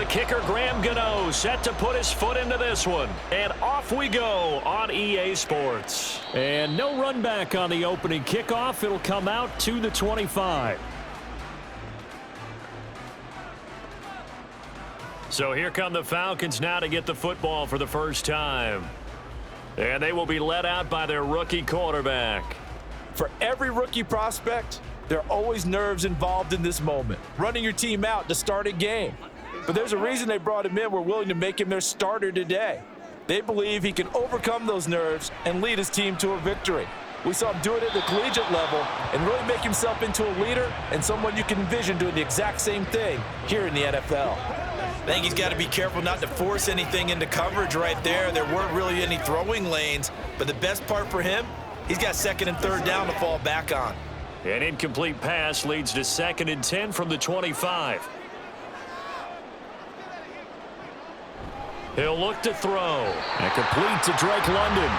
kicker, Graham Gano, set to put his foot into this one. And off we go on EA Sports. And no run back on the opening kickoff. It'll come out to the 25. So here come the Falcons now to get the football for the first time. And they will be led out by their rookie quarterback. For every rookie prospect, there are always nerves involved in this moment. Running your team out to start a game. But there's a reason they brought him in. We're willing to make him their starter today. They believe he can overcome those nerves and lead his team to a victory. We saw him do it at the collegiate level and really make himself into a leader and someone you can envision doing the exact same thing here in the NFL. I think he's got to be careful not to force anything into coverage right there. There weren't really any throwing lanes, but the best part for him, he's got second and third down to fall back on. An incomplete pass leads to 2nd and 10 from the 25. He'll look to throw. And complete to Drake London.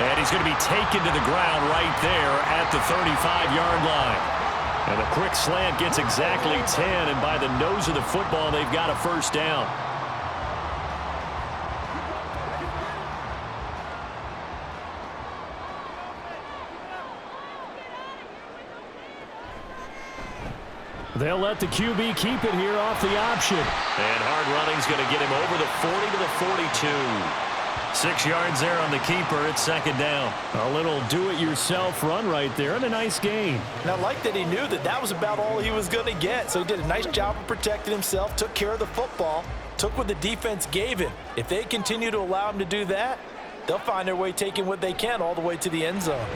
And he's going to be taken to the ground right there at the 35-yard line. And a quick slant gets exactly 10, and by the nose of the football, they've got a first down. They'll let the QB keep it here off the option. And hard running's going to get him over the 40 to the 42. 6 yards there on the keeper. It's 2nd down. A little do-it-yourself run right there and a nice gain. And I like that he knew that that was about all he was going to get. So he did a nice job of protecting himself, took care of the football, took what the defense gave him. If they continue to allow him to do that, they'll find their way taking what they can all the way to the end zone.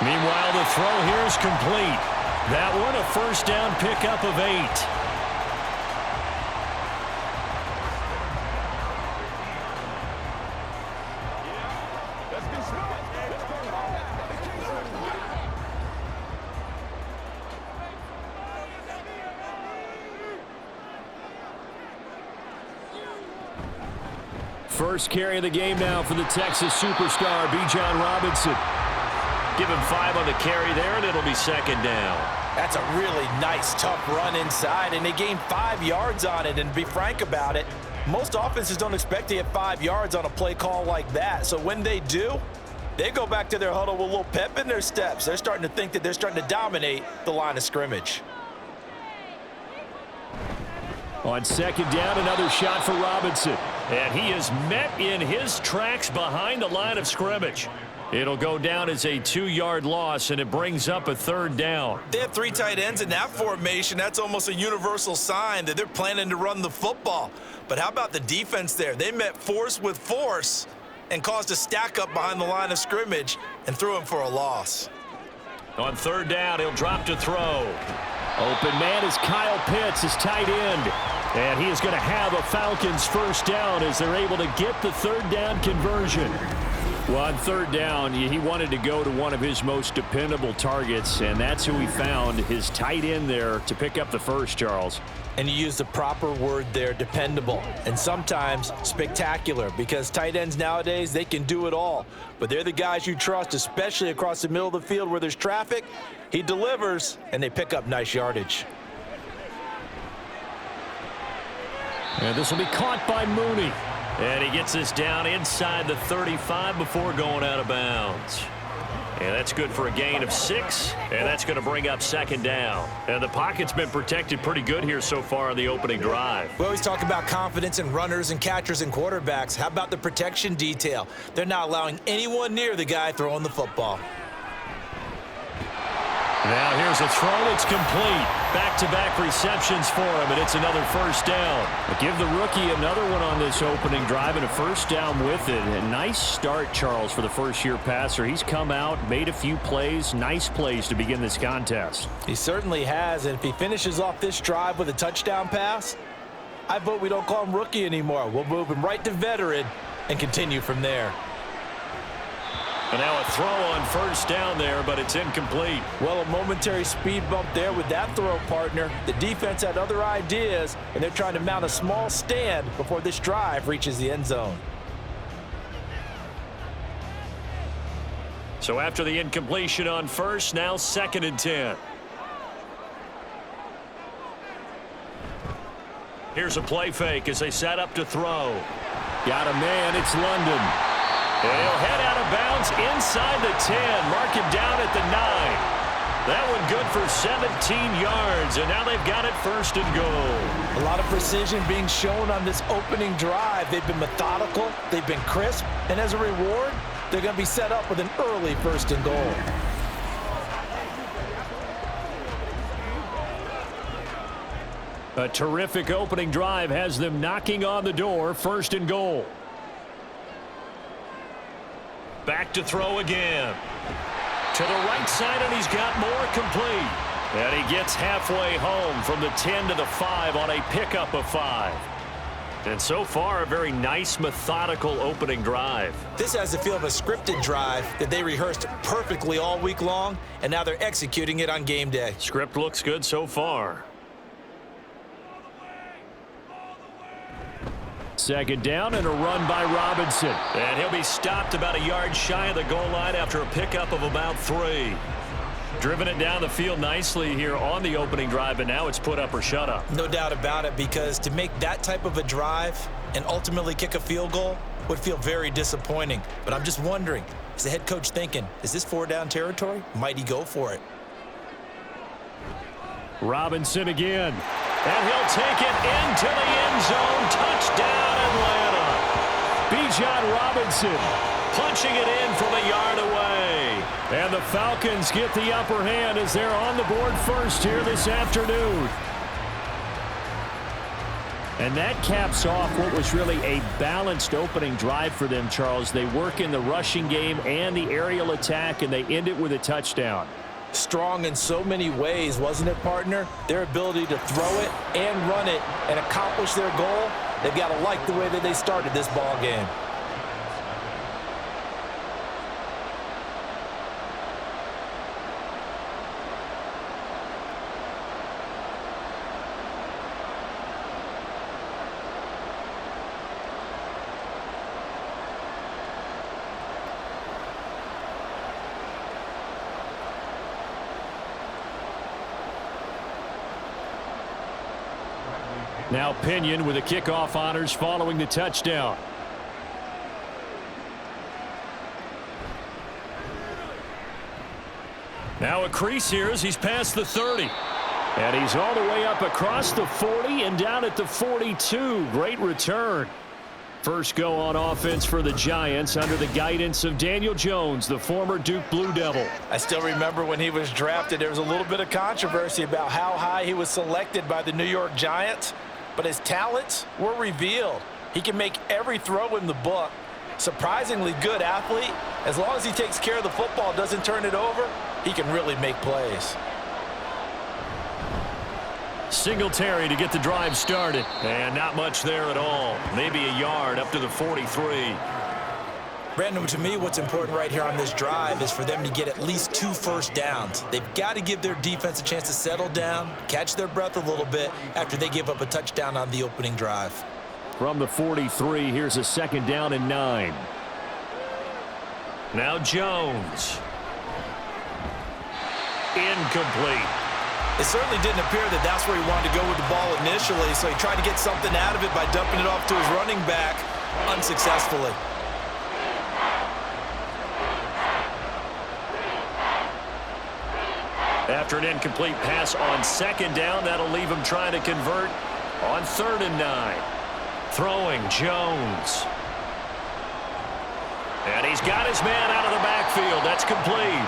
Meanwhile, the throw here is complete. That one a first down pickup of 8. First carry of the game now for the Texas superstar, Bijan Robinson. Give him 5 on the carry there, and it'll be 2nd down. That's a really nice, tough run inside, and they gained 5 yards on it. And to be frank about it, most offenses don't expect to get 5 yards on a play call like that. So when they do, they go back to their huddle with a little pep in their steps. They're starting to think that they're starting to dominate the line of scrimmage. On 2nd down, another shot for Robinson. And he is met in his tracks behind the line of scrimmage. It'll go down as a 2-yard loss, and it brings up a 3rd down. They have 3 tight ends in that formation. That's almost a universal sign that they're planning to run the football. But how about the defense there? They met force with force and caused a stack up behind the line of scrimmage and threw him for a loss. On 3rd down, he'll drop to throw. Open man is Kyle Pitts, his tight end. And he is going to have a Falcons first down as they're able to get the 3rd down conversion. Well, on 3rd down, he wanted to go to one of his most dependable targets, and that's who he found, his tight end there, to pick up the first, Charles. And you use the proper word there, dependable, and sometimes spectacular, because tight ends nowadays, they can do it all. But they're the guys you trust, especially across the middle of the field where there's traffic. He delivers, and they pick up nice yardage. And this will be caught by Mooney. And he gets this down inside the 35 before going out of bounds. And that's good for a gain of 6, and that's going to bring up 2nd down. And the pocket's been protected pretty good here so far on the opening drive. We always talk about confidence in runners and catchers and quarterbacks. How about the protection detail? They're not allowing anyone near the guy throwing the football. Now here's a throw. It's complete. Back-to-back receptions for him, and it's another first down. Give the rookie another one on this opening drive and a first down with it. A nice start, Charles, for the first-year passer. He's come out, made a few plays, nice plays to begin this contest. He certainly has, and if he finishes off this drive with a touchdown pass, I vote we don't call him rookie anymore. We'll move him right to veteran and continue from there. And now a throw on first down there, but it's incomplete. Well, a momentary speed bump there with that throw, partner. The defense had other ideas, and they're trying to mount a small stand before this drive reaches the end zone. So after the incompletion on first, now 2nd and 10. Here's a play fake as they set up to throw. Got a man. It's London. And he'll head out of bounds inside the 10. Mark him down at the 9. That one good for 17 yards, and now they've got it first and goal. A lot of precision being shown on this opening drive. They've been methodical, they've been crisp, and as a reward, they're going to be set up with an early first and goal. A terrific opening drive has them knocking on the door, first and goal. Back to throw again. To the right side, and he's got more complete. And he gets halfway home from the 10 to the 5 on a pickup of 5. And so far, a very nice, methodical opening drive. This has the feel of a scripted drive that they rehearsed perfectly all week long, and now they're executing it on game day. Script looks good so far. Second down and a run by Robinson. And he'll be stopped about a yard shy of the goal line after a pickup of about 3. Driven it down the field nicely here on the opening drive, and now it's put up or shut up. No doubt about it, because to make that type of a drive and ultimately kick a field goal would feel very disappointing. But I'm just wondering, is the head coach thinking, is this 4-down territory? Might he go for it? Robinson again. And he'll take it into the end zone. Touchdown, Atlanta. Bijan Robinson punching it in from a yard away. And the Falcons get the upper hand as they're on the board first here this afternoon. And that caps off what was really a balanced opening drive for them, Charles. They work in the rushing game and the aerial attack, and they end it with a touchdown. Strong in so many ways, wasn't it, partner? Their ability to throw it and run it and accomplish their goal, they've got to like the way that they started this ball game. Now Pinion with the kickoff honors following the touchdown. Now a crease here as he's past the 30. And he's all the way up across the 40 and down at the 42. Great return. First go on offense for the Giants under the guidance of Daniel Jones, the former Duke Blue Devil. I still remember when he was drafted, there was a little bit of controversy about how high he was selected by the New York Giants, but his talents were revealed. He can make every throw in the book. Surprisingly good athlete. As long as he takes care of the football, doesn't turn it over, he can really make plays. Singletary to get the drive started. And not much there at all. Maybe a yard up to the 43. Brandon, to me, what's important right here on this drive is for them to get at least 2 first downs. They've got to give their defense a chance to settle down, catch their breath a little bit after they give up a touchdown on the opening drive. From the 43, here's a second down and 9. Now Jones. Incomplete. It certainly didn't appear that that's where he wanted to go with the ball initially, so he tried to get something out of it by dumping it off to his running back unsuccessfully. After an incomplete pass on second down, that'll leave him trying to convert on 3rd and 9. Throwing Jones. And he's got his man out of the backfield. That's complete.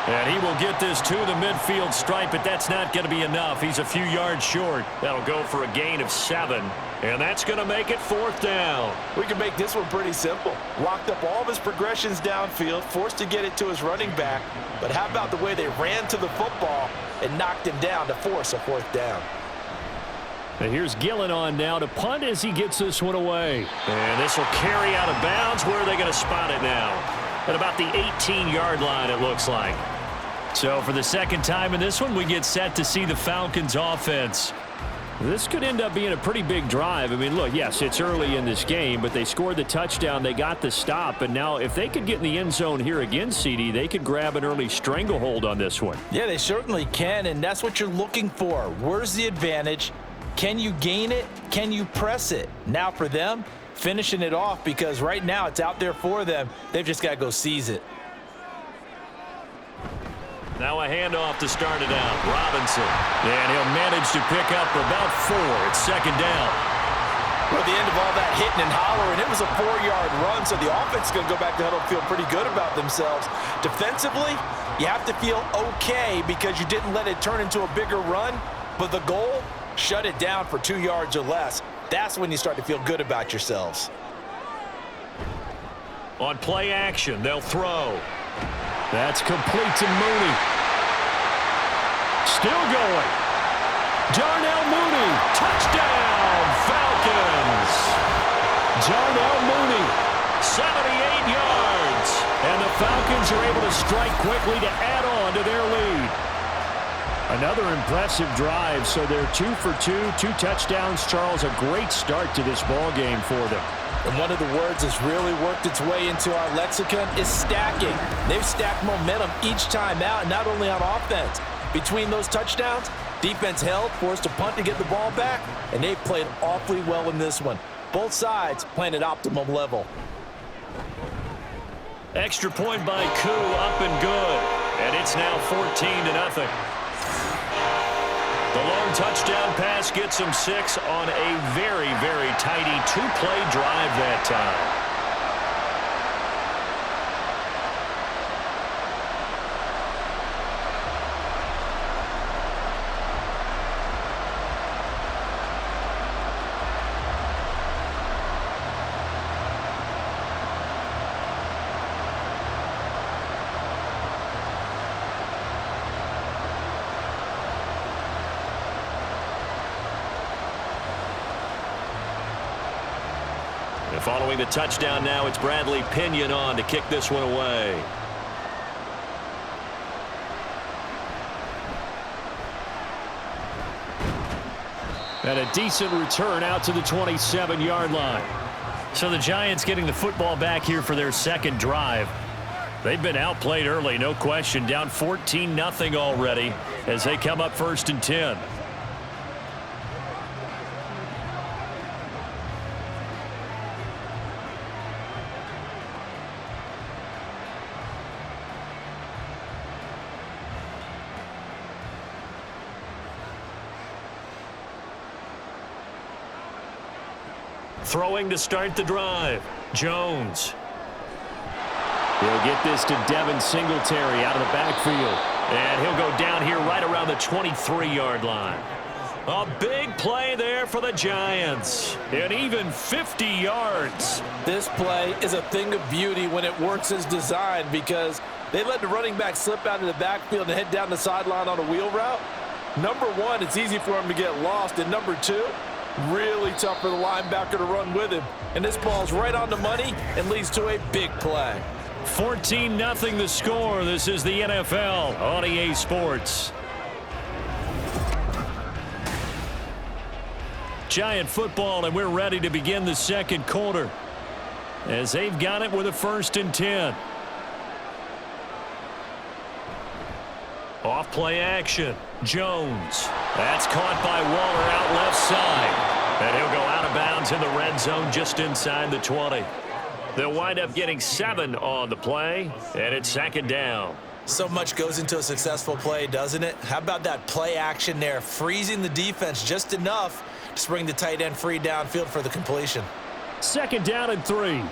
And he will get this to the midfield stripe, but that's not going to be enough. He's a few yards short. That'll go for a gain of 7. And that's going to make it 4th down. We can make this one pretty simple. Locked up all of his progressions downfield, forced to get it to his running back. But how about the way they ran to the football and knocked him down to force a 4th down? And here's Gillen on now to punt as he gets this one away. And this will carry out of bounds. Where are they going to spot it now? At about the 18-yard line, it looks like. So for the second time in this one, we get set to see the Falcons offense. This could end up being a pretty big drive. I mean, look, yes, it's early in this game, but they scored the touchdown. They got the stop. And now if they could get in the end zone here again, CD, they could grab an early stranglehold on this one. Yeah, they certainly can, and that's what you're looking for. Where's the advantage? Can you gain it? Can you press it? Now for them, finishing it off, because right now it's out there for them. They've just got to go seize it. Now a handoff to start it out. Robinson. And he'll manage to pick up about 4. It's second down. Well, at the end of all that hitting and hollering, it was a 4-yard run, so the offense is going to go back to huddle and feel pretty good about themselves. Defensively, you have to feel okay because you didn't let it turn into a bigger run, but the goal, shut it down for 2 yards or less. That's when you start to feel good about yourselves. On play action, they'll throw. That's complete to Mooney. Still going. Darnell Mooney. Touchdown, Falcons. Darnell Mooney. 78 yards. And the Falcons are able to strike quickly to add on to their lead. Another impressive drive, so they're 2 for 2, 2 touchdowns. Charles, a great start to this ball game for them. And one of the words that's really worked its way into our lexicon is stacking. They've stacked momentum each time out, and not only on offense. Between those touchdowns, defense held, forced a punt to get the ball back, and they've played awfully well in this one. Both sides playing at optimum level. Extra point by Koo, up and good. And it's now 14-0. The long touchdown pass gets him 6 on a very, very tidy 2-play drive that time. Following the touchdown now, it's Bradley Pinion on to kick this one away. And a decent return out to the 27-yard line. So the Giants getting the football back here for their second drive. They've been outplayed early, no question. Down 14-0 already as they come up 1st and 10. Throwing to start the drive. Jones. He'll get this to Devin Singletary out of the backfield. And he'll go down here right around the 23-yard line. A big play there for the Giants. And even 50 yards. This play is a thing of beauty when it works as designed, because they let the running back slip out of the backfield and head down the sideline on a wheel route. Number one, it's easy for him to get lost. And number two, really tough for the linebacker to run with him. And this ball's right on the money and leads to a big play. 14-0 the score. This is the NFL on EA Sports. Giant football, and we're ready to begin the second quarter as they've got it with a 1st and 10. Off play action. Jones. That's caught by Waller out left side. And he'll go out of bounds in the red zone just inside the 20. They'll wind up getting 7 on the play, and it's 2nd down. So much goes into a successful play, doesn't it? How about that play action there, freezing the defense just enough to bring the tight end free downfield for the completion. 2nd down and 3.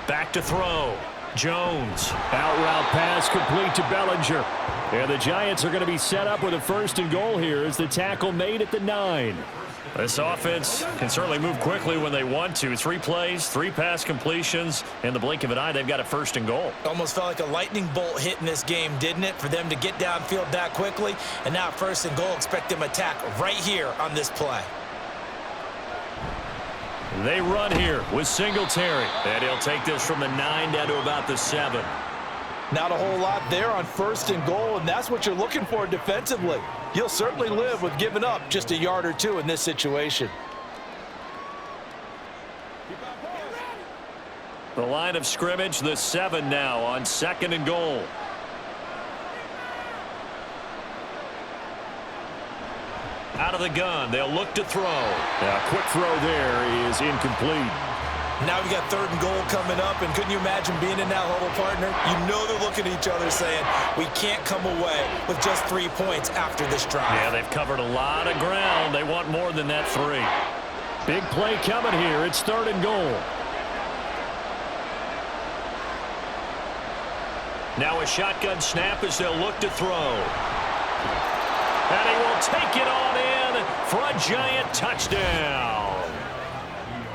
Back to throw. Jones. Out route pass complete to Bellinger. And the Giants are going to be set up with a 1st and goal here as the tackle made at the 9. This offense can certainly move quickly when they want to. 3 plays, 3 pass completions. In the blink of an eye, they've got a 1st and goal. Almost felt like a lightning bolt hit in this game, didn't it? For them to get downfield that quickly. And now 1st and goal, expect them to attack right here on this play. They run here with Singletary. And he'll take this from the 9 down to about the 7. Not a whole lot there on 1st and goal, and that's what you're looking for defensively. You'll certainly live with giving up just a yard or 2 in this situation. The line of scrimmage, the 7 now on 2nd and goal. Out of the gun, they'll look to throw. A quick throw there is incomplete. Now we've got 3rd and goal coming up, and couldn't you imagine being in that huddle, partner? You know they're looking at each other saying, we can't come away with just 3 points after this drive. Yeah, they've covered a lot of ground. They want more than that 3. Big play coming here. It's 3rd and goal. Now a shotgun snap as they'll look to throw. And he will take it on in for a giant touchdown.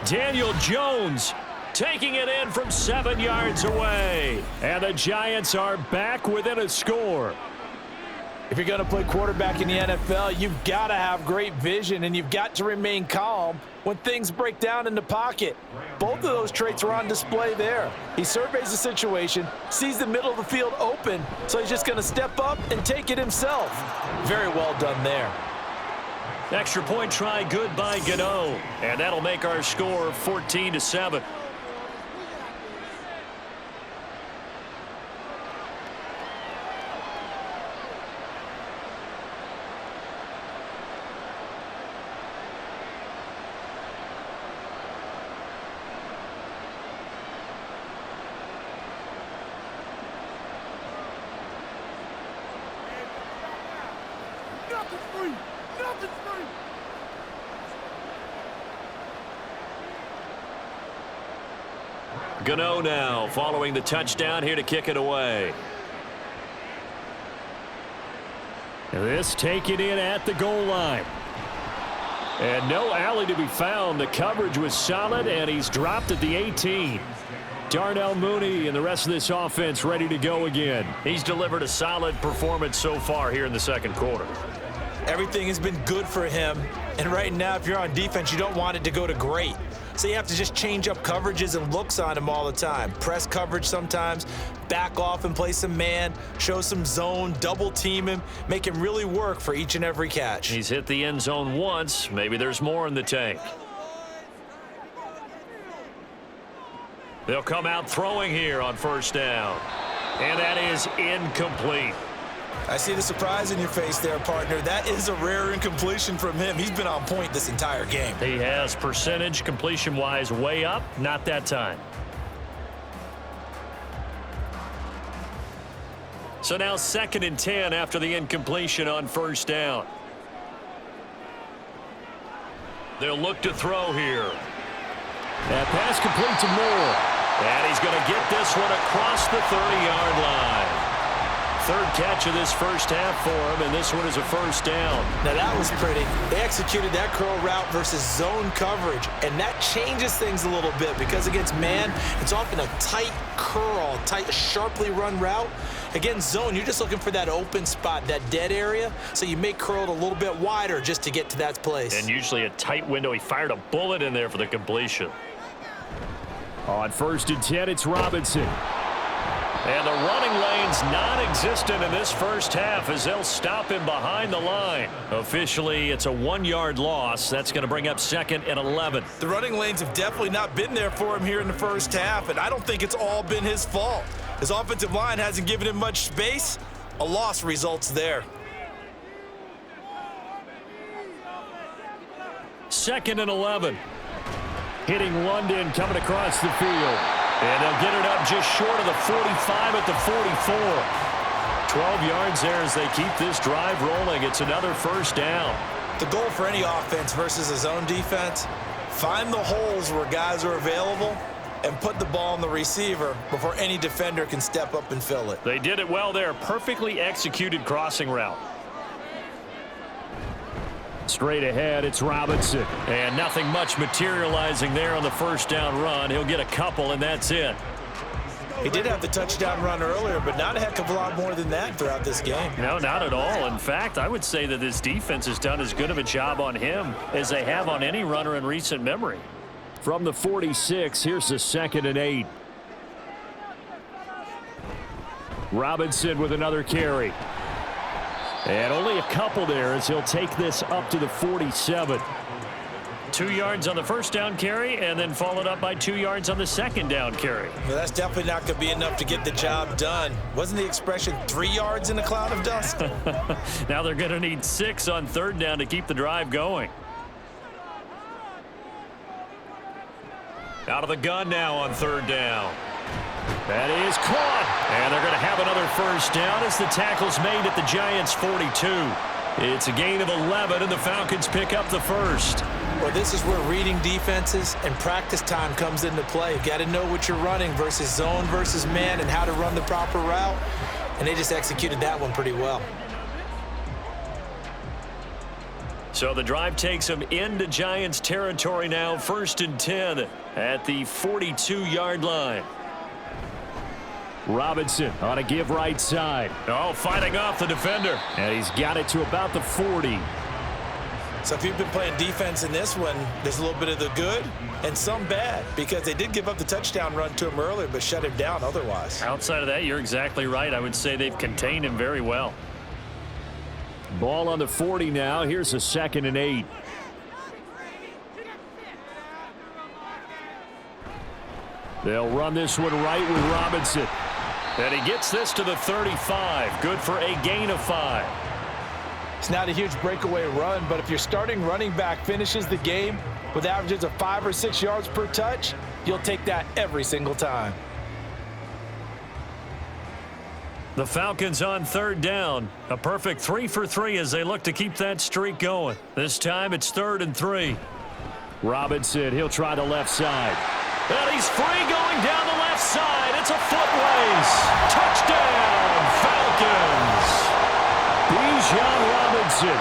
Daniel Jones taking it in from 7 yards away. And the Giants are back within a score. If you're going to play quarterback in the NFL, you've got to have great vision, and you've got to remain calm when things break down in the pocket. Both of those traits were on display there. He surveys the situation, sees the middle of the field open, so he's just going to step up and take it himself. Very well done there. Extra point try good by Gano. And that'll make our score 14-7. Gano now following the touchdown here to kick it away. This taken in at the goal line. And no alley to be found. The coverage was solid, and he's dropped at the 18. Darnell Mooney and the rest of this offense ready to go again. He's delivered a solid performance so far here in the second quarter. Everything has been good for him. And right now, if you're on defense, you don't want it to go to great. So you have to just change up coverages and looks on him all the time. Press coverage sometimes, back off and play some man, show some zone, double team him, make him really work for each and every catch. He's hit the end zone once. Maybe there's more in the tank. They'll come out throwing here on 1st down. And that is incomplete. I see the surprise in your face there, partner. That is a rare incompletion from him. He's been on point this entire game. He has percentage completion-wise way up. Not that time. So now 2nd and 10 after the incompletion on 1st down. They'll look to throw here. That pass complete to Moore. And he's going to get this one across the 30-yard line. 3rd catch of this first half for him, and this one is a 1st down. Now that was pretty. They executed that curl route versus zone coverage, and that changes things a little bit because against man, it's often a tight curl, tight, sharply run route. Against zone, you're just looking for that open spot, that dead area, so you make curl it a little bit wider just to get to that place. And usually a tight window. He fired a bullet in there for the completion. On 1st and 10, it's Robinson. And the running lane's non-existent in this first half as they'll stop him behind the line. Officially, it's a 1-yard loss. That's going to bring up 2nd and 11. The running lanes have definitely not been there for him here in the first half, and I don't think it's all been his fault. His offensive line hasn't given him much space. A loss results there. 2nd and 11. Hitting London coming across the field. And they'll get it up just short of the 45 at the 44. 12 yards there as they keep this drive rolling. It's another 1st down. The goal for any offense versus a zone defense, find the holes where guys are available and put the ball on the receiver before any defender can step up and fill it. They did it well there. Perfectly executed crossing route. Straight ahead, it's Robinson. And nothing much materializing there on the 1st down run. He'll get a couple, and that's it. He did have the touchdown run earlier, but not a heck of a lot more than that throughout this game. No, not at all. In fact, I would say that this defense has done as good of a job on him as they have on any runner in recent memory. From the 46, here's the 2nd and 8. Robinson with another carry. And only a couple there as he'll take this up to the 47. 2 yards on the first down carry and then followed up by 2 yards on the second down carry. Well, that's definitely not going to be enough to get the job done. Wasn't the expression 3 yards in a cloud of dust? Now they're going to need 6 on third down to keep the drive going. Out of the gun now on third down. That is caught. And they're going to have another first down as the tackle's made at the Giants' 42. It's a gain of 11, and the Falcons pick up the first. Well, this is where reading defenses and practice time comes into play. You got to know what you're running versus zone versus man and how to run the proper route. And they just executed that one pretty well. So the drive takes them into Giants territory now, 1st and 10 at the 42-yard line. Robinson on a give right side. Oh, fighting off the defender. And he's got it to about the 40. So if you've been playing defense in this one, there's a little bit of the good and some bad because they did give up the touchdown run to him earlier but shut him down otherwise. Outside of that, you're exactly right. I would say they've contained him very well. Ball on the 40 now. Here's a 2nd and 8. They'll run this one right with Robinson. And he gets this to the 35. Good for a gain of 5. It's not a huge breakaway run, but if your starting running back finishes the game with averages of 5 or 6 yards per touch, you'll take that every single time. The Falcons on third down. A perfect 3 for 3 as they look to keep that streak going. This time it's 3rd and 3. Robinson, he'll try the left side. And he's free going down the left side. It's a foot race. Touchdown, Falcons. Bijan Robinson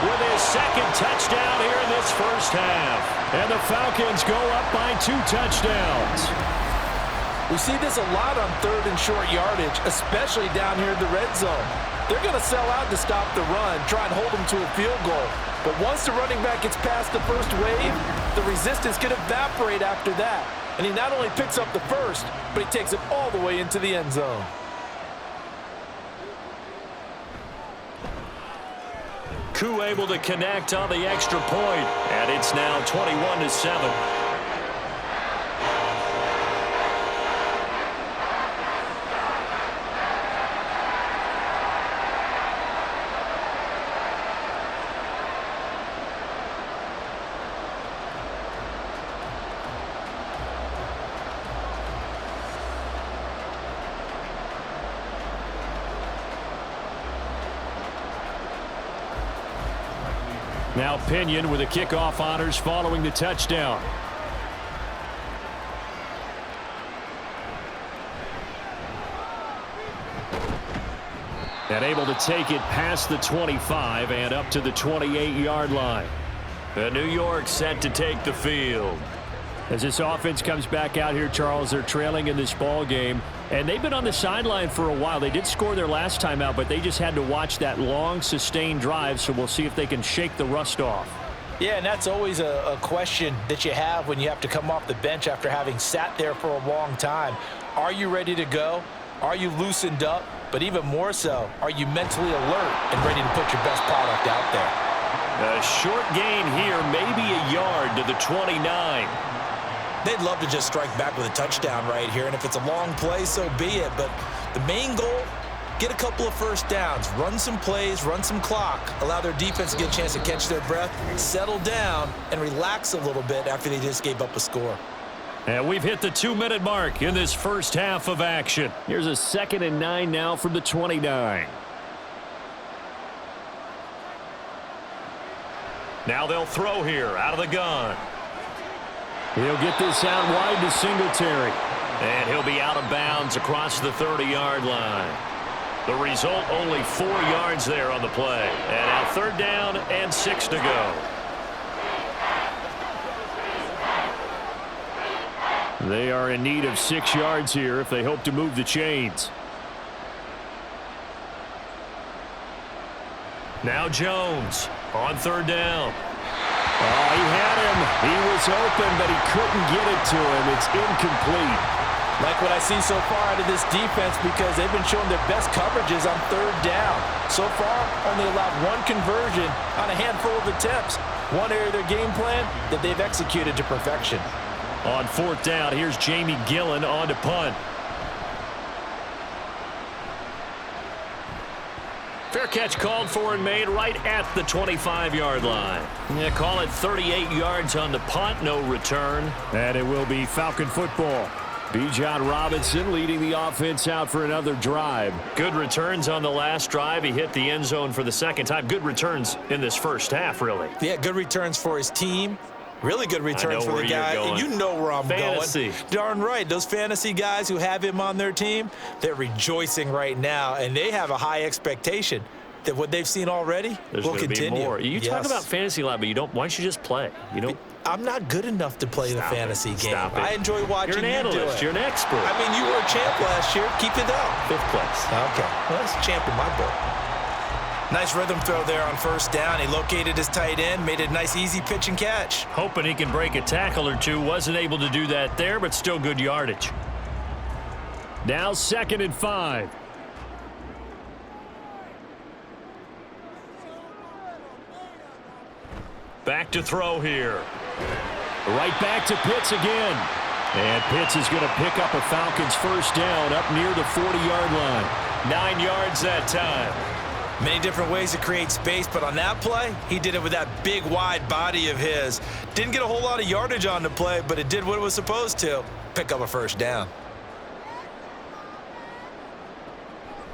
with his 2nd touchdown here in this first half. And the Falcons go up by 2 touchdowns. We see this a lot on 3rd and short yardage, especially down here in the red zone. They're going to sell out to stop the run, try and hold them to a field goal. But once the running back gets past the first wave, the resistance can evaporate after that. And he not only picks up the first, but he takes it all the way into the end zone. Koo able to connect on the extra point, and it's now 21-7. Now Pinion with the kickoff honors following the touchdown. And able to take it past the 25 and up to the 28-yard line. The New York set to take the field. As this offense comes back out here, Charles, they're trailing in this ball game. And they've been on the sideline for a while. They did score their last time out, but they just had to watch that long, sustained drive, so we'll see if they can shake the rust off. Yeah, and that's always a question that you have when you have to come off the bench after having sat there for a long time. Are you ready to go? Are you loosened up? But even more so, are you mentally alert and ready to put your best product out there? A short gain here, maybe a yard to the 29. They'd love to just strike back with a touchdown right here, and if it's a long play, so be it. But the main goal, get a couple of first downs, run some plays, run some clock, allow their defense to get a chance to catch their breath, settle down, and relax a little bit after they just gave up a score. And we've hit the 2-minute mark in this first half of action. Here's a 2nd and 9 now from the 29. Now they'll throw here out of the gun. He'll get this out wide to Singletary. And he'll be out of bounds across the 30-yard line. The result, only 4 yards there on the play. And now 3rd down and 6 to go. They are in need of 6 yards here if they hope to move the chains. Now Jones on 3rd down. Oh, he had him. He was open, but he couldn't get it to him. It's incomplete. Like what I see so far out of this defense because they've been showing their best coverages on third down. So far, only allowed one conversion on a handful of attempts. One area of their game plan that they've executed to perfection. On fourth down, here's Jamie Gillen on to punt. Fair catch called for and made right at the 25-yard line. Yeah, call it 38 yards on the punt, no return. And it will be Falcon football. Bijan Robinson leading the offense out for another drive. Good returns on the last drive. He hit the end zone for the second time. Good returns in this first half, really. Yeah, good returns for his team. Really good returns for the guy. And you know where I'm fantasy. going. Darn right. Those fantasy guys who have him on their team, they're rejoicing right now, and they have a high expectation that what they've seen already will continue. Be more. You talk about fantasy a lot, but you don't. Why don't you just play? You don't. I'm not good enough to play the fantasy game. I enjoy watching You're an analyst. You're an expert. I mean, you were a champ last year. Keep it up. 5th place. Okay. Well, that's a champ in my book. Nice rhythm throw there on first down. He located his tight end, made it a nice, easy pitch and catch. Hoping he can break a tackle or two. Wasn't able to do that there, but still good yardage. Now 2nd and 5. Back to throw here. Right back to Pitts again. And Pitts is going to pick up a Falcons first down up near the 40-yard line. 9 yards that time. Many different ways to create space, but on that play, he did it with that big, wide body of his. Didn't get a whole lot of yardage on the play, but it did what it was supposed to. Pick up a first down.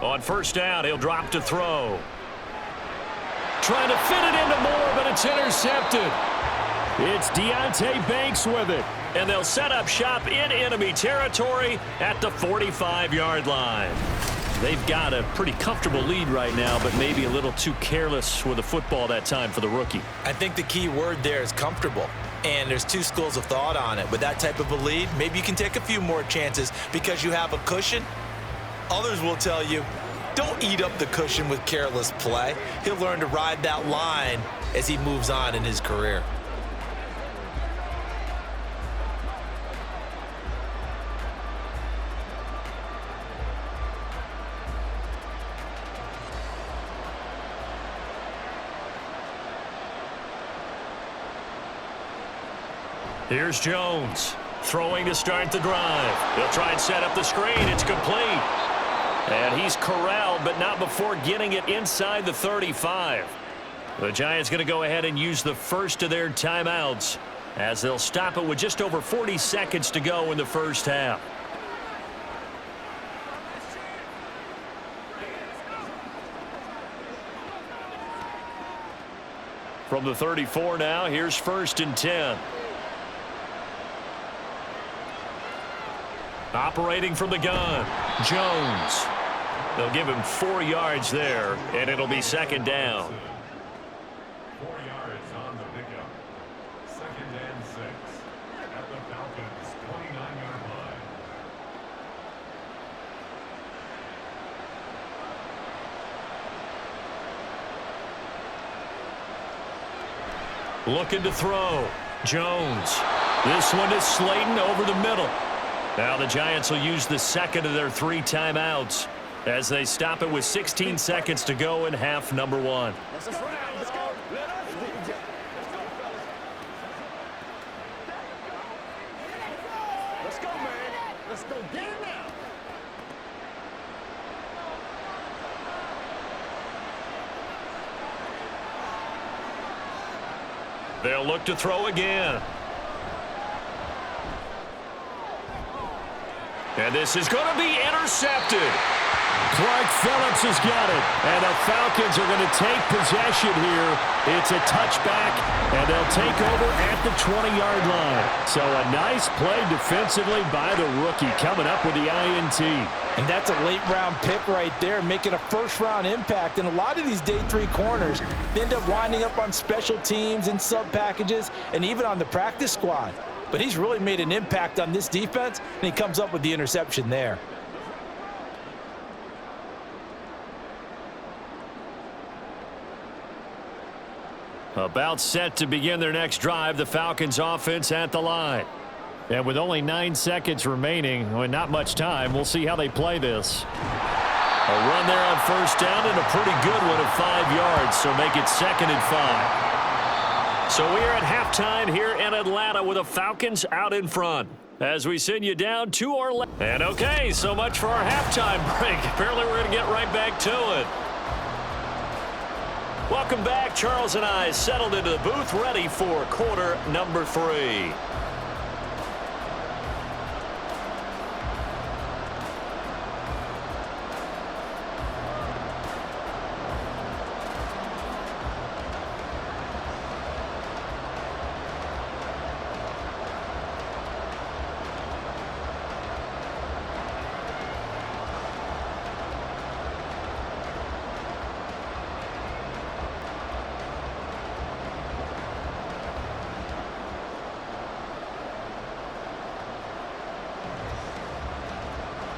On first down, he'll drop to throw. Trying to fit it into Moore, but it's intercepted. It's Deontay Banks with it. And they'll set up shop in enemy territory at the 45-yard line. They've got a pretty comfortable lead right now, but maybe a little too careless with the football that time for the rookie. I think the key word there is comfortable. And there's two schools of thought on it. With that type of a lead, maybe you can take a few more chances because you have a cushion. Others will tell you, don't eat up the cushion with careless play. He'll learn to ride that line as he moves on in his career. Here's Jones throwing to start the drive. He'll try and set up the screen. It's complete. And he's corralled, but not before getting it inside the 35. The Giants going to go ahead and use the first of their timeouts as they'll stop it with just over 40 seconds to go in the first half. From the 34 now, here's 1st and 10. Operating from the gun, Jones. They'll give him 4 yards there, and it'll be 2nd down. 4 yards on the pickup. 2nd and 6 at the Falcons' 29-yard line. Looking to throw, Jones. This one is Slayton over the middle. Now the Giants will use the second of their 3 timeouts as they stop it with 16 seconds to go in half number 1. Let's go. Let's go. Let's go, man. Let's go. Get it now. They'll look to throw again. And this is going to be intercepted. Clark Phillips has got it. And the Falcons are going to take possession here. It's a touchback, and they'll take over at the 20-yard line. So a nice play defensively by the rookie coming up with the INT. And that's a late-round pick right there, making a first-round impact. And a lot of these day 3 corners, they end up winding up on special teams and sub-packages and even on the practice squad. But he's really made an impact on this defense, and he comes up with the interception there. About set to begin their next drive, the Falcons offense at the line. And with only 9 seconds remaining, well, not much time, we'll see how they play this. A run there on first down and a pretty good one of 5 yards, so make it 2nd and 5. So we are at halftime here in Atlanta with the Falcons out in front. As we send you down to our left. And okay, so much for our halftime break. Apparently we're going to get right back to it. Welcome back. Charles and I settled into the booth, ready for quarter number 3.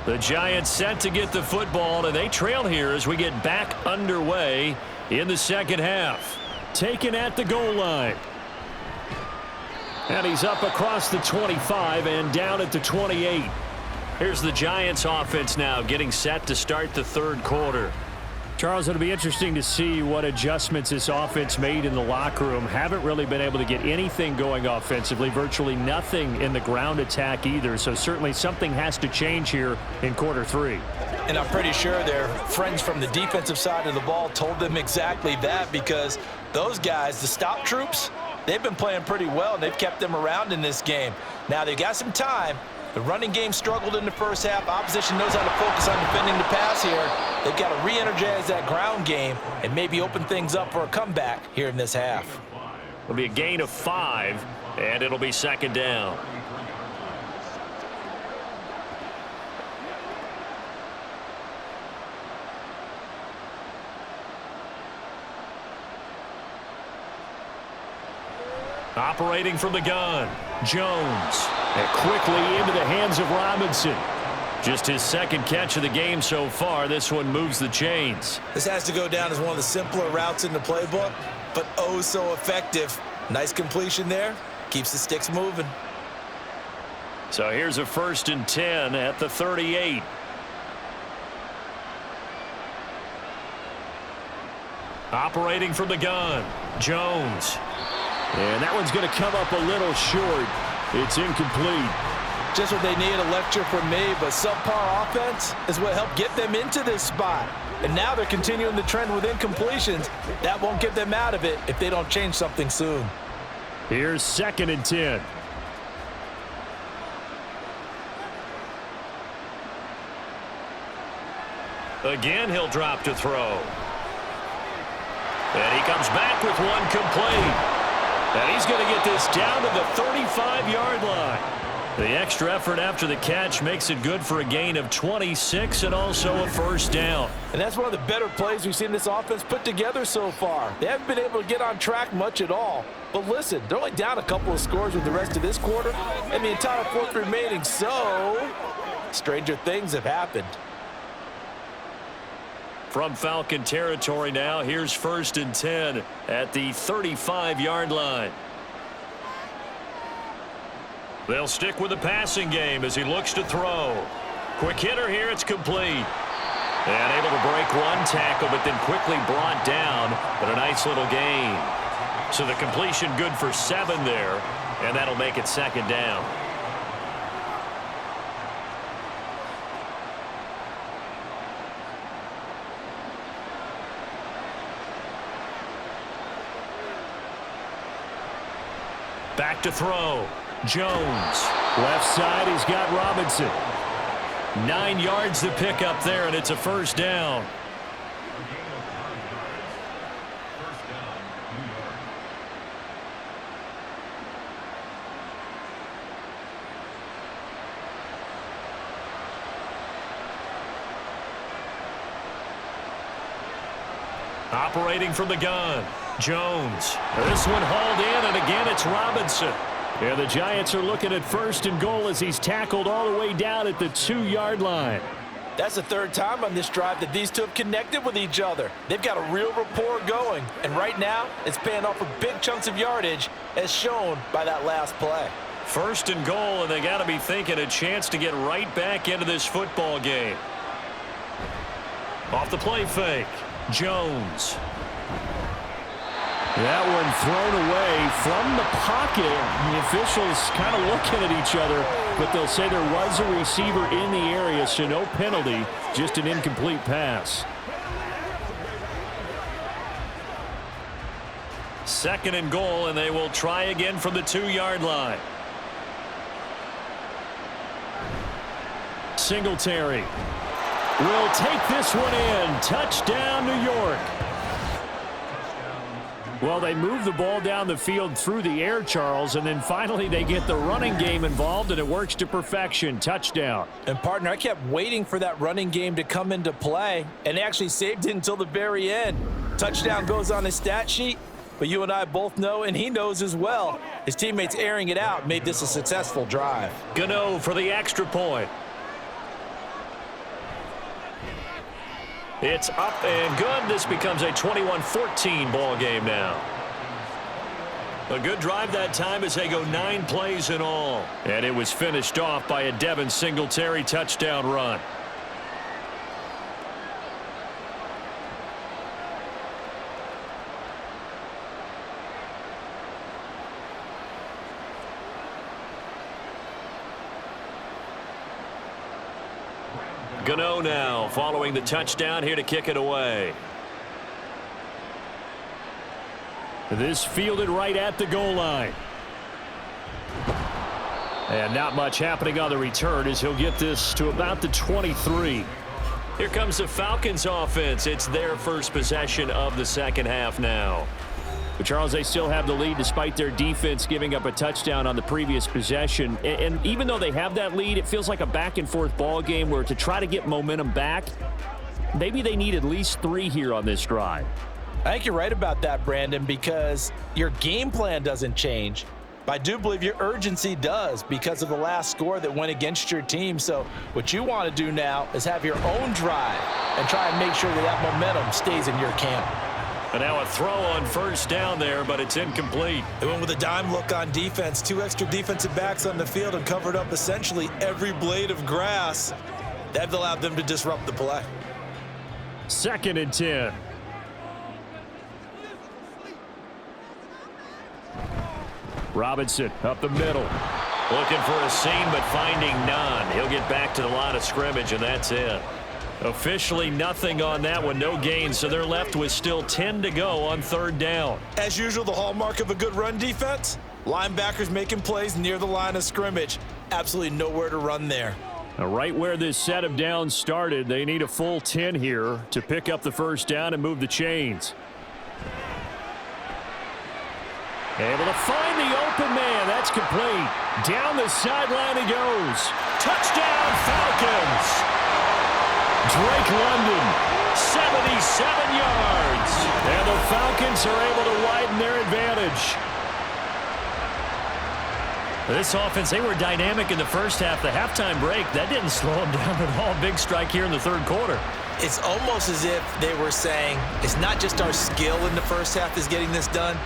The Giants set to get the football, and they trail here as we get back underway in the second half. Taken at the goal line. And he's up across the 25 and down at the 28. Here's the Giants offense now getting set to start the third quarter. Charles, it'll be interesting to see what adjustments this offense made in the locker room. Haven't really been able to get anything going offensively, virtually nothing in the ground attack either. So certainly something has to change here in quarter 3. And I'm pretty sure their friends from the defensive side of the ball told them exactly that, because those guys, the stop troops, they've been playing pretty well, and they've kept them around in this game. Now they've got some time. The running game struggled in the first half. Opposition knows how to focus on defending the pass here. They've got to re-energize that ground game and maybe open things up for a comeback here in this half. It'll be a gain of 5, and it'll be 2nd down. Operating from the gun, Jones. And quickly into the hands of Robinson. Just his 2nd catch of the game so far. This one moves the chains. This has to go down as one of the simpler routes in the playbook, but oh so effective. Nice completion there. Keeps the sticks moving. So here's a 1st and 10 at the 38. Operating from the gun, Jones. And that one's going to come up a little short. It's incomplete. Just what they need, a lecture from me, but subpar offense is what helped get them into this spot. And now they're continuing the trend with incompletions. That won't get them out of it if they don't change something soon. Here's 2nd and 10. Again, he'll drop to throw. And he comes back with one complete. And he's going to get this down to the 35-yard line. The extra effort after the catch makes it good for a gain of 26 and also a 1st down. And that's one of the better plays we've seen this offense put together so far. They haven't been able to get on track much at all. But listen, they're only down a couple of scores with the rest of this quarter and the entire 4th remaining. So, stranger things have happened. From Falcon territory now, here's 1st and 10 at the 35-yard line. They'll stick with the passing game as he looks to throw. Quick hitter here, it's complete. And able to break one tackle, but then quickly brought down, but a nice little gain. So the completion good for 7 there, and that'll make it 2nd down. Back to throw. Jones. Left side, he's got Robinson. 9 yards to pick up there, and it's a 1st down. Operating from the gun, Jones. This one hauled in, and again it's Robinson. Yeah, the Giants are looking at 1st and goal as he's tackled all the way down at the 2-yard line. That's the 3rd time on this drive that these two have connected with each other. They've got a real rapport going, and right now it's paying off with big chunks of yardage as shown by that last play. First and goal, and they got to be thinking a chance to get right back into this football game. Off the play fake, Jones. That one thrown away from the pocket. The officials kind of looking at each other, but they'll say there was a receiver in the area, so no penalty, just an incomplete pass. Second and goal, and they will try again from the 2-yard line. Singletary will take this one in. Touchdown, New York. Well, they move the ball down the field through the air, Charles, and then finally they get the running game involved, and it works to perfection. Touchdown. And, partner, I kept waiting for that running game to come into play, and they actually saved it until the very end. Touchdown goes on his stat sheet, but you and I both know, and he knows as well, his teammates airing it out made this a successful drive. Gano for the extra point. It's up and good. This becomes a 21-14 ball game now. A good drive that time as they go 9 plays in all. And it was finished off by a Devin Singletary touchdown run. Gano now following the touchdown here to kick it away. This fielded right at the goal line. And not much happening on the return as he'll get this to about the 23. Here comes the Falcons offense. It's their first possession of the second half now. But, Charles, they still have the lead despite their defense giving up a touchdown on the previous possession. And even though they have that lead, it feels like a back-and-forth ball game where to try to get momentum back, maybe they need at least 3 here on this drive. I think you're right about that, Brandon, because your game plan doesn't change. But I do believe your urgency does because of the last score that went against your team. So what you want to do now is have your own drive and try and make sure that that momentum stays in your camp. And now a throw on first down there, but it's incomplete. They went with a dime look on defense. 2 extra defensive backs on the field and covered up essentially every blade of grass. That allowed them to disrupt the play. 2nd and 10. Robinson up the middle. Looking for a seam, but finding none. He'll get back to the line of scrimmage, and that's it. Officially nothing on that one, no gain, so they're left with still 10 to go on 3rd down. As usual, the hallmark of a good run defense, linebackers making plays near the line of scrimmage. Absolutely nowhere to run there. Now, right where this set of downs started, they need a full 10 here to pick up the first down and move the chains. Able to find the open man. That's complete. Down the sideline he goes. Touchdown, Falcons. Drake London, 77 yards. And the Falcons are able to widen their advantage. This offense, they were dynamic in the first half. The halftime break, that didn't slow them down at all. Big strike here in the 3rd quarter. It's almost as if they were saying, it's not just our skill in the first half is getting this done,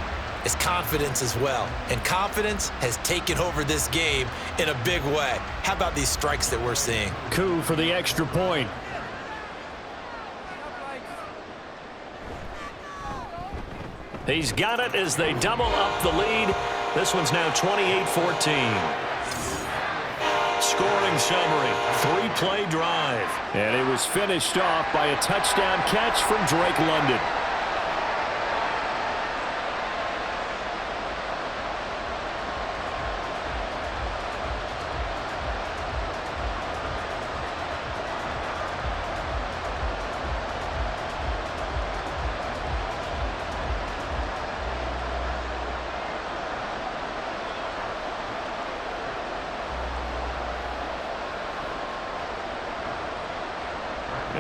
it's confidence as well. And confidence has taken over this game in a big way. How about these strikes that we're seeing? Coup for the extra point. He's got it as they double up the lead. This one's now 28-14. Scoring summary, 3-play drive. And it was finished off by a touchdown catch from Drake London.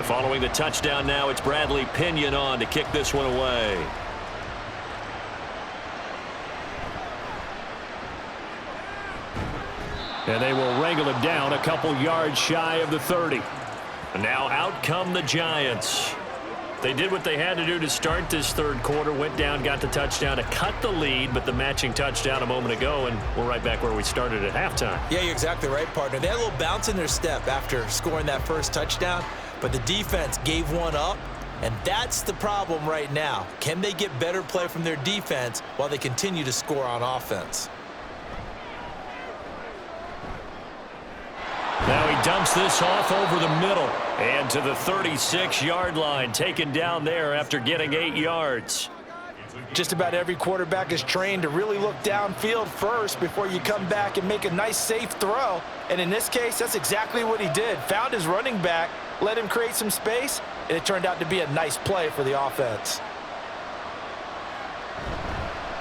Following the touchdown now, it's Bradley Pinion on to kick this one away. And they will wrangle him down a couple yards shy of the 30. And now out come the Giants. They did what they had to do to start this third quarter, went down, got the touchdown to cut the lead, but the matching touchdown a moment ago, and we're right back where we started at halftime. Yeah, you're exactly right, partner. They had a little bounce in their step after scoring that first touchdown, but the defense gave one up, and that's the problem right now. Can they get better play from their defense while they continue to score on offense? Now he dumps this off over the middle and to the 36-yard line, taken down there after getting 8 yards. Just about every quarterback is trained to really look downfield first before you come back and make a nice, safe throw. And in this case, that's exactly what he did. Found his running back, let him create some space, and it turned out to be a nice play for the offense.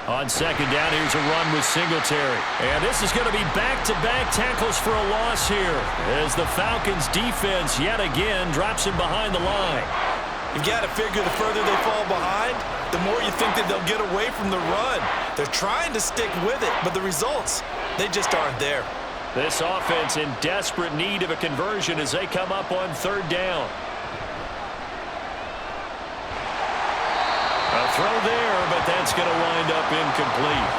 On second down, here's a run with Singletary. And this is going to be back-to-back tackles for a loss here as the Falcons defense yet again drops him behind the line. You've got to figure the further they fall behind, the more you think that they'll get away from the run. They're trying to stick with it, but the results, they just aren't there. This offense in desperate need of a conversion as they come up on third down. A throw there, but that's going to wind up incomplete.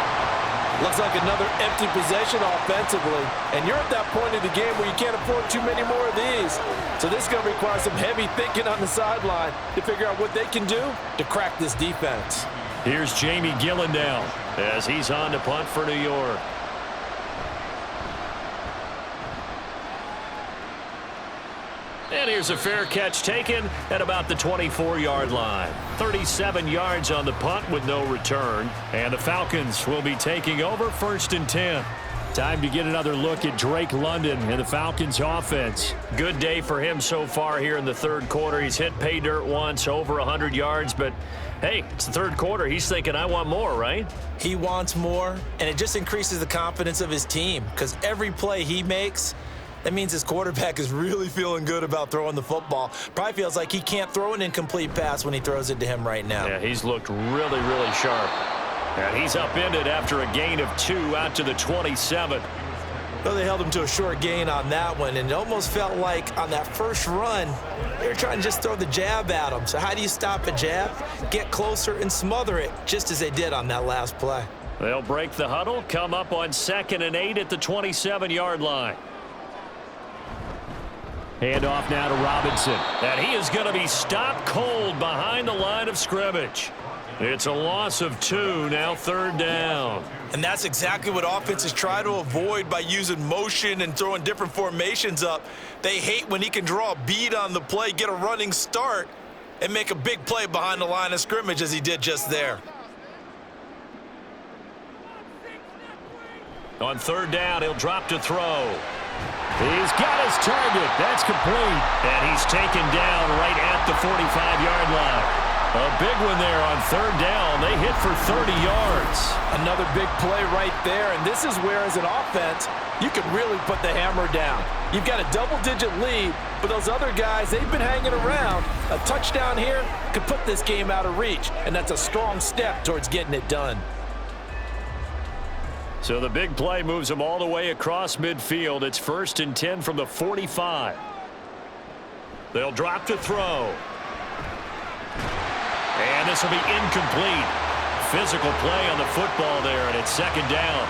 Looks like another empty possession offensively, and you're at that point in the game where you can't afford too many more of these. So this is going to require some heavy thinking on the sideline to figure out what they can do to crack this defense. Here's Jamie Gillen now as he's on to punt for New York. And here's a fair catch taken at about the 24-yard line. 37 yards on the punt with no return. And the Falcons will be taking over 1st and 10. Time to get another look at Drake London and the Falcons offense. Good day for him so far here in the third quarter. He's hit pay dirt once, over 100 yards. But, hey, it's the third quarter. He's thinking, I want more, right? He wants more, and it just increases the confidence of his team because every play he makes, that means his quarterback is really feeling good about throwing the football. Probably feels like he can't throw an incomplete pass when he throws it to him right now. Yeah, he's looked really, really sharp. And he's upended after a gain of 2 out to the 27. Well, they held him to a short gain on that one, and it almost felt like on that first run, they were trying to just throw the jab at him. So how do you stop a jab? Get closer and smother it, just as they did on that last play. They'll break the huddle, come up on 2nd and 8 at the 27-yard line. Handoff now to Robinson. And he is going to be stopped cold behind the line of scrimmage. It's a loss of 2, now 3rd down. And that's exactly what offenses try to avoid by using motion and throwing different formations up. They hate when he can draw a bead on the play, get a running start, and make a big play behind the line of scrimmage as he did just there. On 3rd down, he'll drop to throw. He's got his target. That's complete. And he's taken down right at the 45-yard line. A big one there on 3rd down. They hit for 30 yards. Another big play right there, and this is where, as an offense, you can really put the hammer down. You've got a double-digit lead, but those other guys, they've been hanging around. A touchdown here could put this game out of reach, and that's a strong step towards getting it done. So the big play moves them all the way across midfield. It's 1st and 10 from the 45. They'll drop to throw. And this will be incomplete. Physical play on the football there, and it's 2nd down.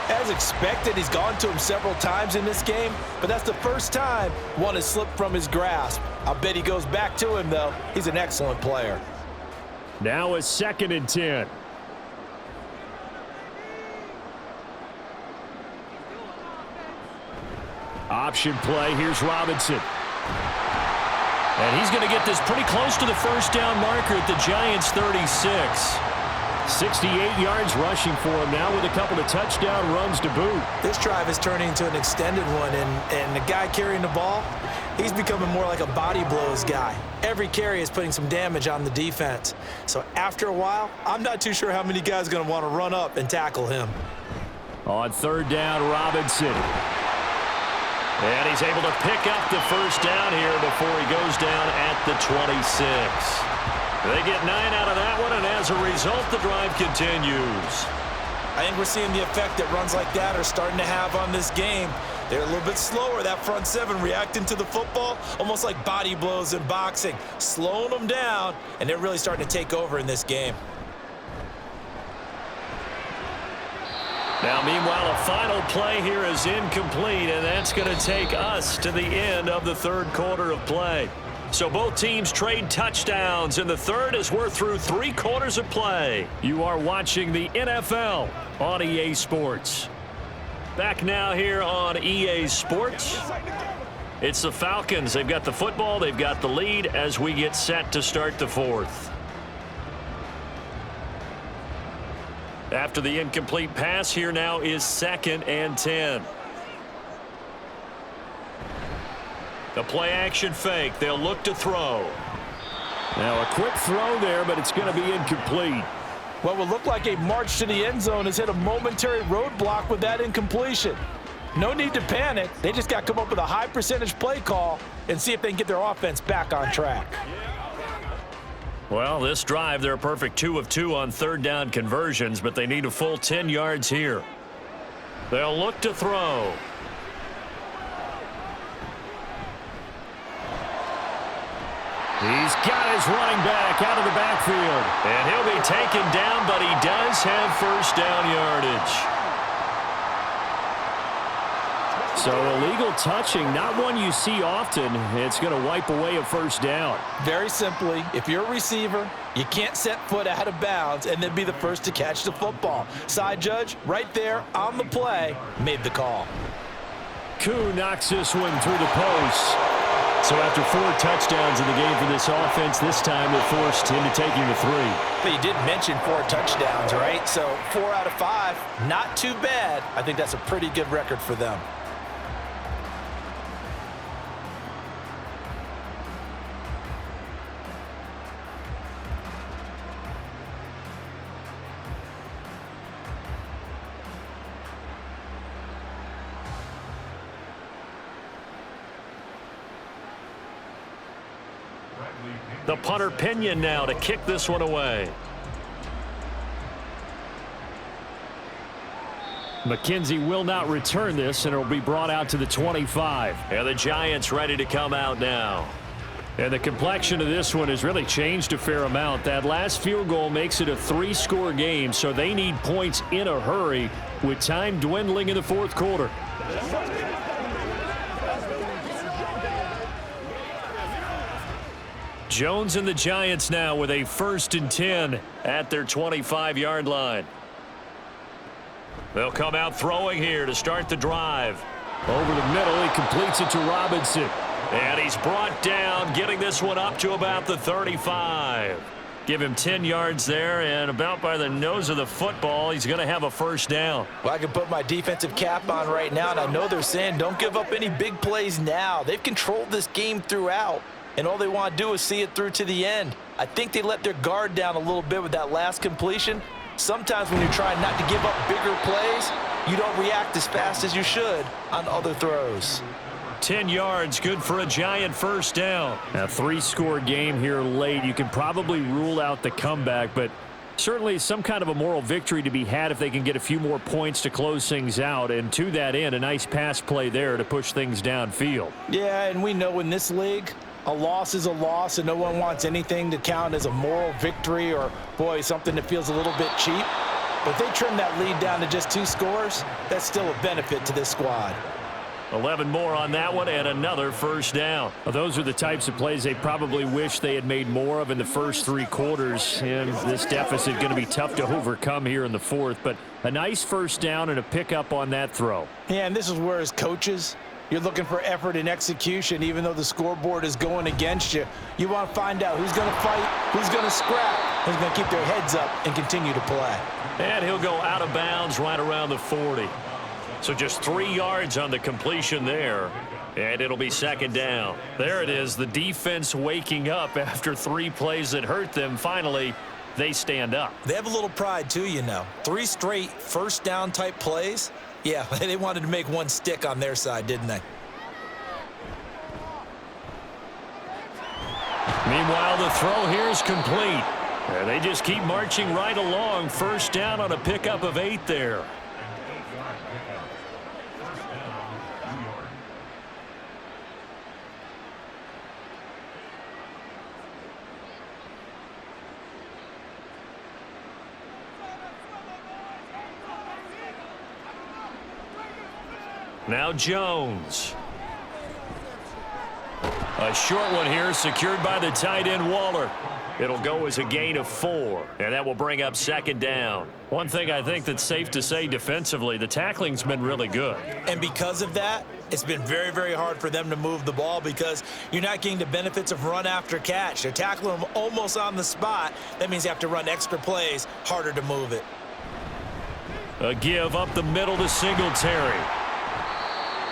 As expected, he's gone to him several times in this game, but that's the first time one has slipped from his grasp. I'll bet he goes back to him, though. He's an excellent player. Now a 2nd and 10. Option play. Here's Robinson. And he's going to get this pretty close to the 1st down marker at the Giants' 36. 68 yards rushing for him now with a couple of touchdown runs to boot. This drive is turning into an extended one, and the guy carrying the ball, he's becoming more like a body blows guy. Every carry is putting some damage on the defense. So after a while, I'm not too sure how many guys are going to want to run up and tackle him. On 3rd down, Robinson. And he's able to pick up the 1st down here before he goes down at the 26. They get 9 out of that one, and as a result, the drive continues. I think we're seeing the effect that runs like that are starting to have on this game. They're a little bit slower, that front seven, reacting to the football, almost like body blows in boxing, slowing them down, and they're really starting to take over in this game. Now, meanwhile, a final play here is incomplete, and that's going to take us to the end of the third quarter of play. So both teams trade touchdowns in the third as we're through 3 quarters of play. You are watching the NFL on EA Sports. Back now here on EA Sports. It's the Falcons. They've got the football. They've got the lead as we get set to start the fourth. After the incomplete pass, here now is 2nd and 10. The play action fake. They'll look to throw. Now a quick throw there, but it's going to be incomplete. What will look like a march to the end zone has hit a momentary roadblock with that incompletion. No need to panic. They just got to come up with a high percentage play call and see if they can get their offense back on track. Well, this drive, they're a perfect 2 of 2 on third down conversions, but they need a full 10 yards here. They'll look to throw. He's got his running back out of the backfield. And he'll be taken down, but he does have first down yardage. So illegal touching, not one you see often. It's going to wipe away a first down. Very simply, if you're a receiver, you can't set foot out of bounds and then be the first to catch the football. Side judge, right there on the play, made the call. Koo knocks this one through the post. So after 4 touchdowns in the game for this offense, this time they're forced into taking the 3. But you did mention 4 touchdowns, right? So 4 out of 5, not too bad. I think that's a pretty good record for them. The punter Pinion now to kick this one away. McKenzie will not return this, and it will be brought out to the 25. And the Giants ready to come out now. And the complexion of this one has really changed a fair amount. That last field goal makes it a 3-score game, so they need points in a hurry with time dwindling in the fourth quarter. Jones and the Giants now with a 1st and 10 at their 25-yard line. They'll come out throwing here to start the drive. Over the middle, he completes it to Robinson. And he's brought down, getting this one up to about the 35. Give him 10 yards there, and about by the nose of the football, he's going to have a first down. Well, I can put my defensive cap on right now, and I know they're saying don't give up any big plays now. They've controlled this game throughout, and all they want to do is see it through to the end. I think they let their guard down a little bit with that last completion. Sometimes when you're trying not to give up bigger plays, you don't react as fast as you should on other throws. 10 yards, good for a Giant first down. A 3-score game here late. You can probably rule out the comeback, but certainly some kind of a moral victory to be had if they can get a few more points to close things out. And to that end, a nice pass play there to push things downfield. Yeah, and we know in this league, a loss is a loss, and no one wants anything to count as a moral victory or, boy, something that feels a little bit cheap. But if they trim that lead down to just 2 scores, that's still a benefit to this squad. 11 more on that one and another first down. Well, those are the types of plays they probably wish they had made more of in the first 3 quarters. And this deficit going to be tough to overcome here in the fourth. But a nice first down and a pickup on that throw. Yeah, and this is where as coaches, you're looking for effort and execution. Even though the scoreboard is going against you, you want to find out who's going to fight, who's going to scrap, who's going to keep their heads up and continue to play. And he'll go out of bounds right around the 40. So just 3 yards on the completion there, and it'll be second down. There it is, the defense waking up after 3 plays that hurt them. Finally, they stand up. They have a little pride, too, you know. 3 straight first down type plays. Yeah, they wanted to make one stick on their side, didn't they? Meanwhile, the throw here is complete. And they just keep marching right along. First down on a pickup of 8 there. Now Jones. A short one here, secured by the tight end Waller. It'll go as a gain of 4, and that will bring up second down. One thing I think that's safe to say defensively, the tackling's been really good. And because of that, it's been very, very hard for them to move the ball because you're not getting the benefits of run after catch. They're tackling them almost on the spot. That means you have to run extra plays, harder to move it. A give up the middle to Singletary.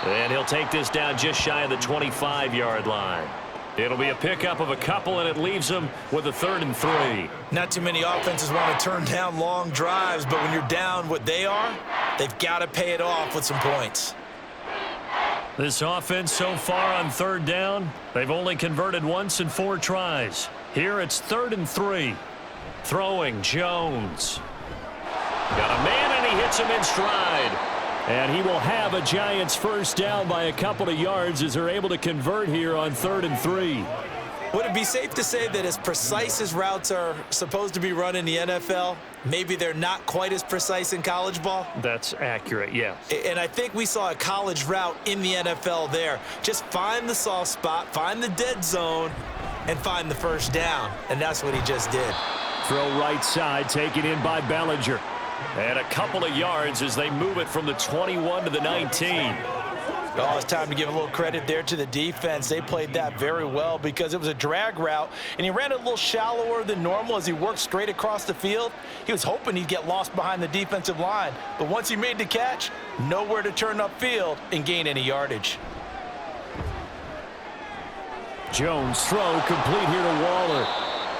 And he'll take this down just shy of the 25-yard line. It'll be a pickup of a couple, and it leaves them with a 3rd and 3. Not too many offenses want to turn down long drives, but when you're down what they are, they've got to pay it off with some points. This offense so far on 3rd down, they've only converted once in 4 tries. Here it's 3rd and 3. Throwing Jones. Got a man, and he hits him in stride. And he will have a Giants first down by a couple of yards as they're able to convert here on 3rd and 3. Would it be safe to say that as precise as routes are supposed to be run in the NFL, maybe they're not quite as precise in college ball? That's accurate, yeah. And I think we saw a college route in the NFL there. Just find the soft spot, find the dead zone, and find the first down. And that's what he just did. Throw right side, taken in by Bellinger. And a couple of yards as they move it from the 21 to the 19. Oh, it's time to give a little credit there to the defense. They played that very well because it was a drag route, and he ran it a little shallower than normal as he worked straight across the field. He was hoping he'd get lost behind the defensive line, but once he made the catch, nowhere to turn upfield and gain any yardage. Jones throw complete here to Waller.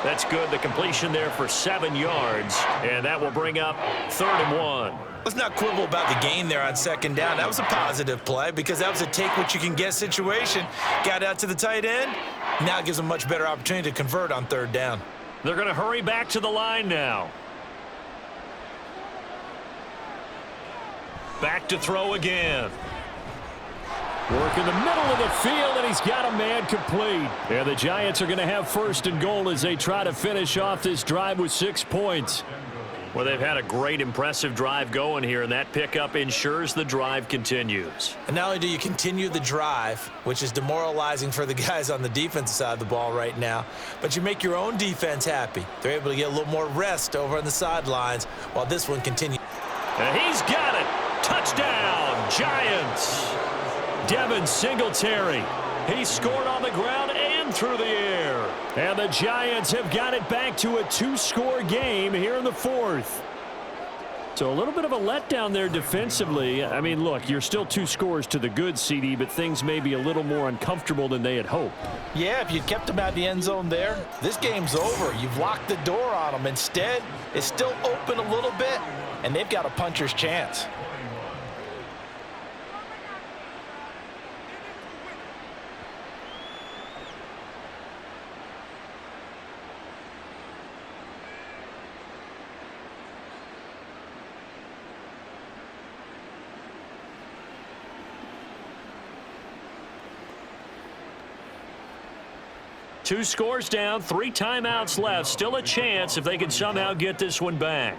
That's good. The completion there for 7 yards, and that will bring up 3rd and 1. Let's not quibble about the gain there on 2nd down. That was a positive play because that was a take-what-you-can-get situation. Got out to the tight end. Now it gives them a much better opportunity to convert on 3rd down. They're going to hurry back to the line now. Back to throw again. Work in the middle of the field, and he's got a man complete. And the Giants are going to have 1st and goal as they try to finish off this drive with 6 points. Well, they've had a great, impressive drive going here, and that pickup ensures the drive continues. And not only do you continue the drive, which is demoralizing for the guys on the defensive side of the ball right now, but you make your own defense happy. They're able to get a little more rest over on the sidelines while this one continues. And he's got it. Touchdown, Giants. Devin Singletary. He scored on the ground and through the air. And the Giants have got it back to a 2-score game here in the 4th. So a little bit of a letdown there defensively. I mean, look, you're still 2 scores to the good, CD, but things may be a little more uncomfortable than they had hoped. Yeah, if you'd kept them out of the end zone there, this game's over. You've locked the door on them. Instead, it's still open a little bit, and they've got a puncher's chance. Two scores down, 3 timeouts left. Still a chance if they can somehow get this one back.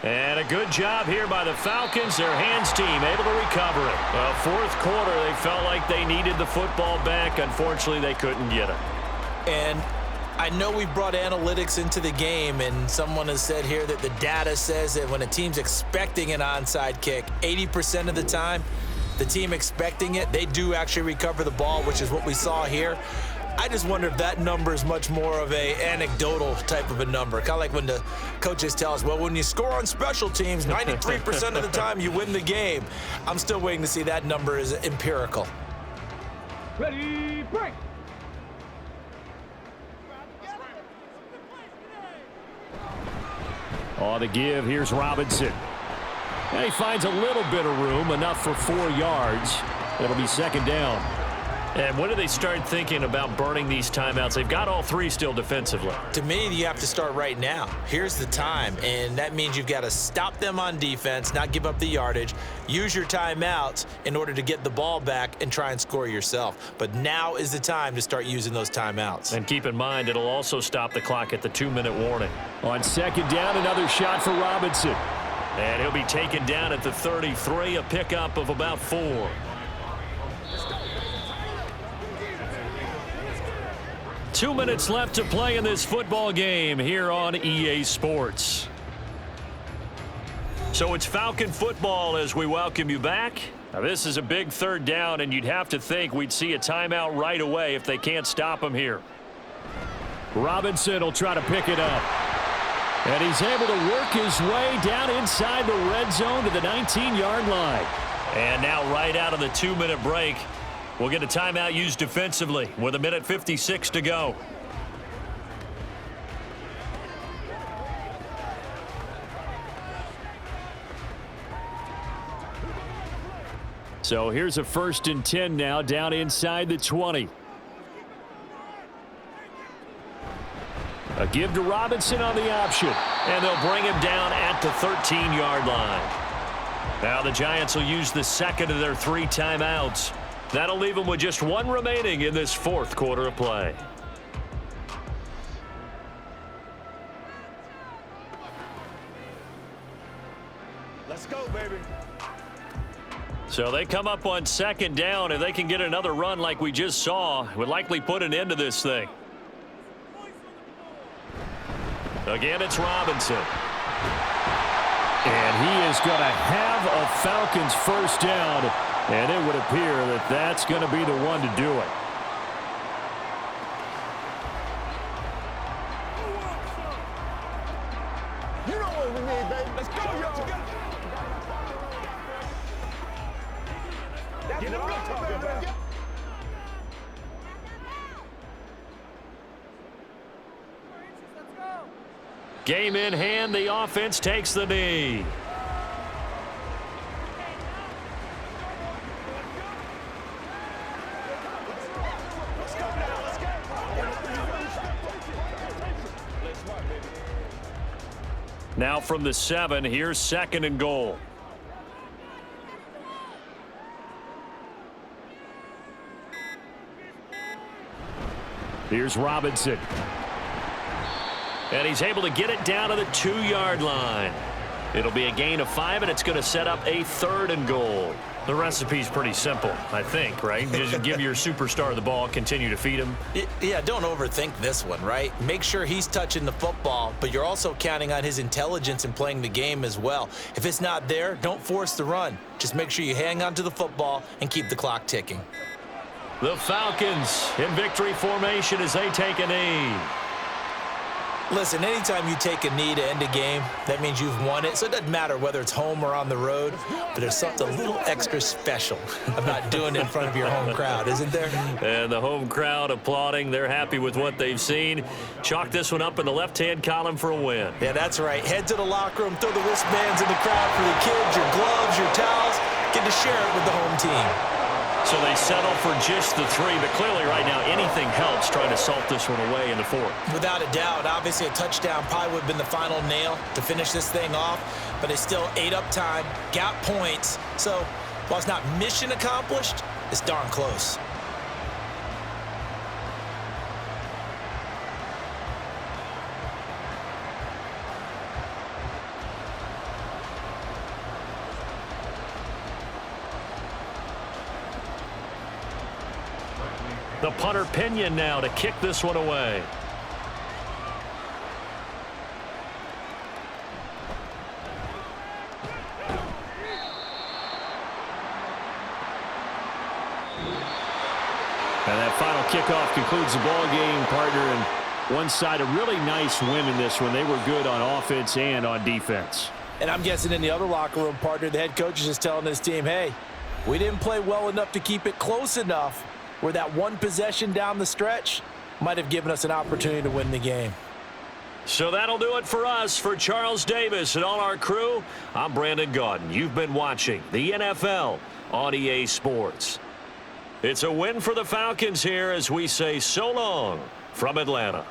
And a good job here by the Falcons. Their hands team able to recover it. Well, 4th quarter, they felt like they needed the football back. Unfortunately, they couldn't get it. And I know we brought analytics into the game, and someone has said here that the data says that when a team's expecting an onside kick, 80% of the time, the team expecting it, they do actually recover the ball, which is what we saw here. I just wonder if that number is much more of a anecdotal type of a number. Kind of like when the coaches tell us, well, when you score on special teams, 93% of the time you win the game. I'm still waiting to see that number is empirical. Ready, break. On the give, here's Robinson. And he finds a little bit of room, enough for 4 yards. It'll be 2nd down. And when do they start thinking about burning these timeouts? They've got all 3 still defensively. To me, you have to start right now. Here's the time, and that means you've got to stop them on defense, not give up the yardage, use your timeouts in order to get the ball back and try and score yourself. But now is the time to start using those timeouts. And keep in mind, it'll also stop the clock at the 2-minute warning. On 2nd down, another shot for Robinson. And he'll be taken down at the 33, a pickup of about 4. Two minutes left to play in this football game here on EA Sports. So it's Falcon football as we welcome you back. Now this is a big third down, and you'd have to think we'd see a timeout right away if they can't stop him here. Robinson will try to pick it up. And he's able to work his way down inside the red zone to the 19-yard line. And now right out of the 2-minute break, we'll get a timeout used defensively with 1:56 to go. So here's a 1st and 10 now down inside the 20. A give to Robinson on the option. And they'll bring him down at the 13-yard line. Now the Giants will use the second of their 3 timeouts. That'll leave them with just 1 remaining in this 4th quarter of play. Let's go, baby. So they come up on 2nd down. If they can get another run like we just saw, it would likely put an end to this thing. Again, it's Robinson. And he is going to have a Falcons 1st down. And it would appear that that's going to be the one to do it. You know what we need, baby. Let's go, y'all. That's what I'm talking about. Game in hand, the offense takes the knee. Now from the 7, here's 2nd and goal. Here's Robinson. And he's able to get it down to the 2-yard line. It'll be a gain of 5, and it's going to set up a 3rd and goal. The recipe's pretty simple, I think, right? Just give your superstar the ball, continue to feed him. Yeah, don't overthink this one, right? Make sure he's touching the football, but you're also counting on his intelligence in playing the game as well. If it's not there, don't force the run. Just make sure you hang on to the football and keep the clock ticking. The Falcons in victory formation as they take a knee. Listen, anytime you take a knee to end a game, that means you've won it. So it doesn't matter whether it's home or on the road, but there's something a little extra special about doing it in front of your home crowd, isn't there? And the home crowd applauding. They're happy with what they've seen. Chalk this one up in the left-hand column for a win. Yeah, that's right. Head to the locker room, throw the wristbands in the crowd for the kids, your gloves, your towels. Get to share it with the home team. So they settle for just the 3, but clearly right now anything helps trying to salt this one away in the 4th. Without a doubt, obviously a touchdown probably would have been the final nail to finish this thing off, but it's still ate up time, got points. So while it's not mission accomplished, it's darn close. The punter Pinion now to kick this one away. And that final kickoff concludes the ball game, partner. And one side, a really nice win in this one. They were good on offense and on defense. And I'm guessing in the other locker room, partner, the head coach is just telling this team, hey, we didn't play well enough to keep it close enough where that one possession down the stretch might have given us an opportunity to win the game. So that'll do it for us. For Charles Davis and all our crew, I'm Brandon Gaudin. You've been watching the NFL on EA Sports. It's a win for the Falcons here as we say so long from Atlanta.